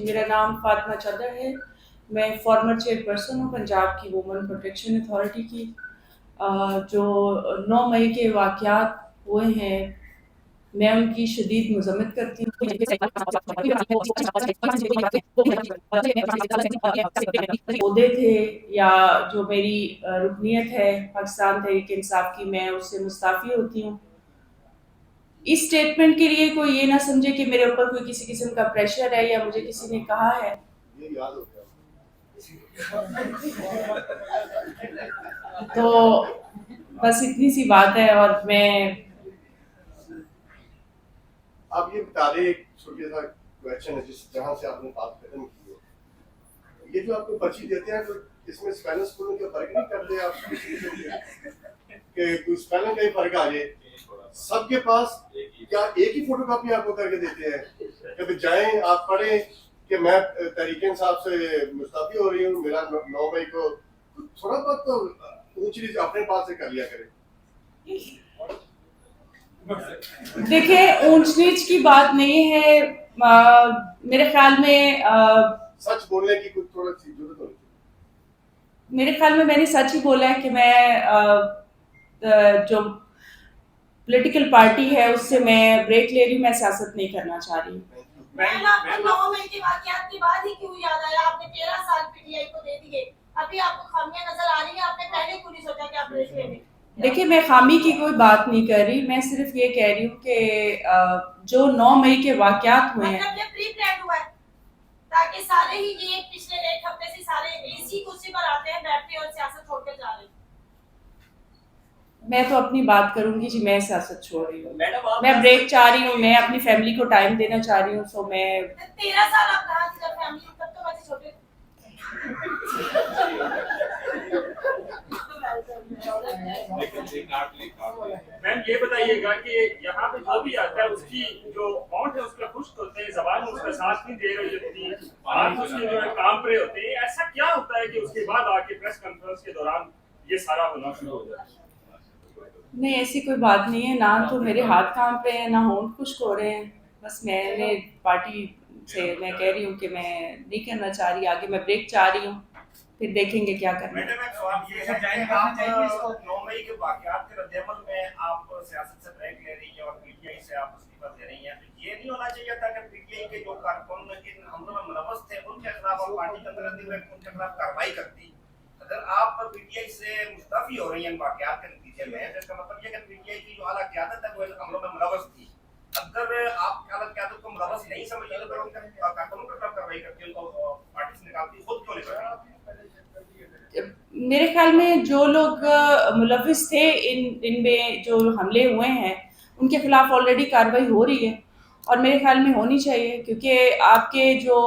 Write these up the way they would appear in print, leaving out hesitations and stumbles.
मेरा नाम फातिमा चदर है। मैं फॉर्मर चेयरपर्सन हूँ पंजाब की वुमेन प्रोटेक्शन अथॉरिटी की। जो 9 मई के वाक़यात हुए हैं, मैं उनकी शदीद मज़म्मत करती हूँ। ओहदे थे या जो मेरी रुकनीत है पाकिस्तान तहरीक इंसाफ की, मैं उससे मुस्ताफ़ी होती हूँ। इस स्टेटमेंट के लिए कोई ये ना समझे कि मेरे ऊपर कोई किसी किस्म का प्रेशर है या मुझे किसी ने कहा है। तो बस इतनी सी बात है। और मैं आप ये बता दें, एक छोटा सा क्वेश्चन है जिस जहाँ से आपने बात खत्म की है, ये जो आपको पर्ची देते हैं तो इसमें स्पेलिंग स्कूलों के फर्क नहीं करते आप कि कुछ स्पेलिंग का ही फर्क आ जाए सबके पास, या एक ही फोटो कॉपी आपको करके देते हैं कभी जाएं आप पढ़ें कि मैं तहरीक इंसाफ से मुस्ताफी हो रही हूँ, मेरा 9 मई को, थोड़ा बहुत तो ऊंच नीच अपने पास से कर लिया करें। देखिए, ऊंच नीच की बात नहीं है। मेरे ख्याल में सच बोलने की कुछ थोड़ा सी जरूरत होनी चाहिए। मेरे ख्याल में मैंने सच ही बोला है कि मैं जो पॉलिटिकल पार्टी है उससे मैं ब्रेक ले रही हूँ। मैं सियासत नहीं करना चाह रही हूँ। मैम, आपको 9 मई के वाकयात के बाद ही क्यों याद आया? आपने 13 साल पीटीआई को दे दिए, अभी आपको खामियां नजर आ रही हैं, आपने पहले क्यों नहीं सोचा कि आप ब्रेक ले लें? देखिए, मैं खामी की कोई बात नहीं कर रही, मैं सिर्फ ये कह रही हूँ कि जो 9 मई के वाकयात हुए हैं, मतलब ये प्री प्लान हुआ है ताकि सारे ही ये पिछले एक हफ्ते से सारे इसी कुर्सी पर आते हैं, बैठते हैं और सियासत छोड़कर जा रहे हैं। मैं तो अपनी बात करूंगी जी। मैं सियासत छोड़ रही हूँ, मैं ब्रेक चाह रही हूँ, मैं अपनी फैमिली को टाइम देना चाह रही हूँ। सो मैं 13 साल आप कहाँ थी जब फैमिली, तब तो बच्चे छोटे थे। मैम ये बताइएगा कि यहाँ पे जो भी आता है उसकी जो अमाउंट है उसका खुश होते हैं, जबान उसका साथ नहीं दे रही होती, हाथ उसके जो है काम पे होते हैं। ऐसा क्या होता है कि उसके बाद आके प्रेस कॉन्फ्रेंस के दौरान ये सारा होना शुरू हो जाता है? नहीं, ऐसी कोई बात नहीं है। ना तो मेरे हाथ काम पे हैं, ना होंठ खुश्क हो रहे हैं। बस मैंने पार्टी से मैं कह रही हूँ कि मैं नहीं करना चाह रही, आगे मैं ब्रेक चाह रही हूँ, फिर देखेंगे क्या करना है। मैडम, एक सवाल ये है कि आप 9 मई के वाकयात के रद्देअमल में आप सियासत से ब्रेक ले रही हैं और पीटीआई से आप इस्तीफा दे रही हैं, तो ये नहीं होना चाहिए था कि पीटीआई के जो कारकुन इन हमलों में मुलव्वस थे उनके खिलाफ आप पार्टी के अंदर रहते हुए उनके खिलाफ कार्रवाई करती? अगर आप पीटीआई से मुस्ताफी हो रही हैं इन वाकयात के नतीजे में, तो इसका मतलब ये कि पीटीआई की जो आला क़यादत है वो इन हमलों में मुलव्वस थी। अगर आप आला क़यादत को मुलव्वस नहीं समझती तो फिर उनके कारकुनों के खिलाफ कार्रवाई करती, उनको पार्टी से निकालती, खुद क्यों नहीं करती? मेरे ख्याल में जो लोग मुलविस थे इनमें जो हमले हुए हैं, उनके खिलाफ ऑलरेडी कार्रवाई हो रही है और मेरे ख्याल में होनी चाहिए, क्योंकि आपके जो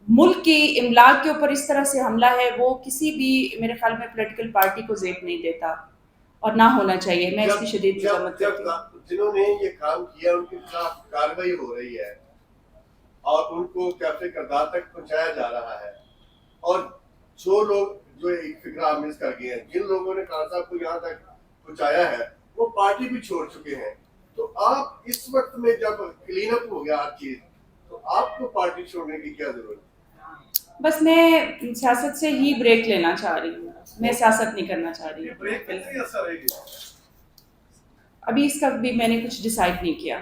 मुल्क की इमलाक के ऊपर इस तरह से हमला है वो किसी भी मेरे ख्याल में पॉलिटिकल पार्टी को ज़ेब नहीं देता और ना होना चाहिए। मैं इसकी शदीद मज़म्मत करती हूँ। जिन्होंने ये काम किया उनके खिलाफ कार्रवाई हो रही है और उनको कैसे किरदार तक पहुंचाया जा रहा है, और जो लोग जो एक फिक्रा मिस कर गए हैं, जिन लोगों ने खान साहब को यहाँ तक पहुंचाया है वो पार्टी भी छोड़ चुके हैं, तो आप इस वक्त में जब क्लीन अप हो गया हर चीज, तो आपको पार्टी छोड़ने की क्या जरूरत है? बस मैं सियासत से ही ब्रेक लेना चाह रही हूँ, मैं सियासत नहीं करना चाह रही हूँ। ब्रेक कितनी असर रहेगी? अभी इसका भी मैंने कुछ डिसाइड नहीं किया।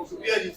शुक्रिया जी।